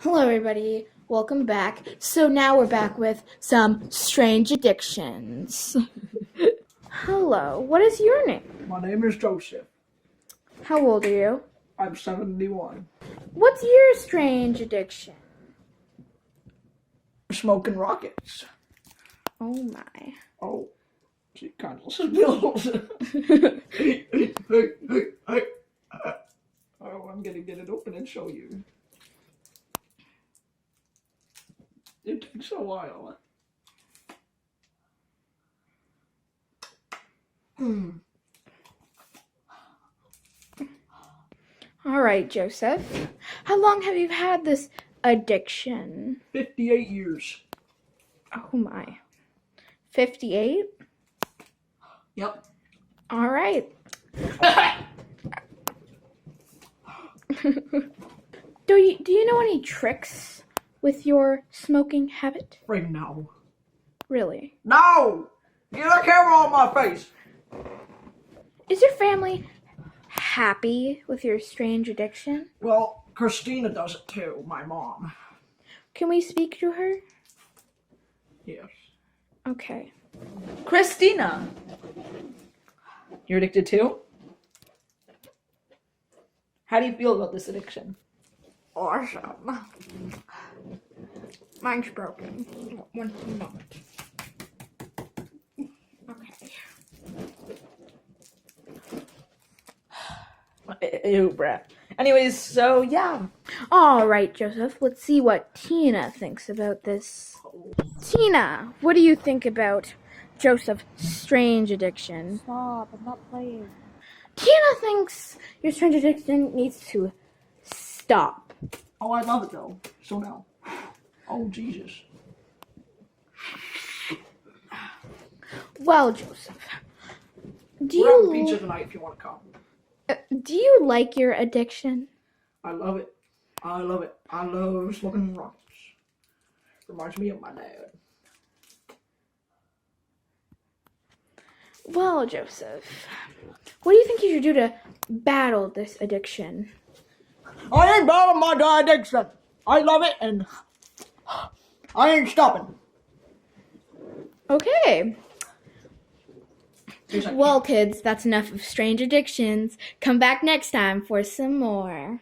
Hello, everybody. Welcome back. So now we're back with some strange addictions. Hello. What is your name? My name is Joseph. How old are you? I'm 71. What's your strange addiction? Smoking rockets. Oh my. Oh, she kind of spills. Oh, I'm gonna get it open and show you. It takes a while. All right, Joseph. How long have you had this addiction? 58 years. Oh my. 58? Yep. All right. Do you know any tricks with your smoking habit? Right now. Really? No! Get the camera on my face! Is your family happy with your strange addiction? Well, Christina does it too, my mom. Can we speak to her? Yes. Okay. Christina, you're addicted too? How do you feel about this addiction? Awesome. Mine's broken. One moment. Okay. Ew, bruh. Anyways, so yeah. All right, Joseph. Let's see what Tina thinks about this. Tina, what do you think about Joseph's strange addiction? Stop, I'm not playing. Tina thinks your strange addiction needs to stop. Oh, I love it though. So now. Oh, Jesus. Well, Joseph, We're on pizza tonight if you want to come. do you like your addiction? I love it. I love it. I love smoking rockets. Reminds me of my dad. Well, Joseph, what do you think you should do to battle this addiction? I ain't battling my dad addiction. I love it and I ain't stopping. Okay. Here's a- Well, kids, that's enough of strange addictions. Come back next time for some more.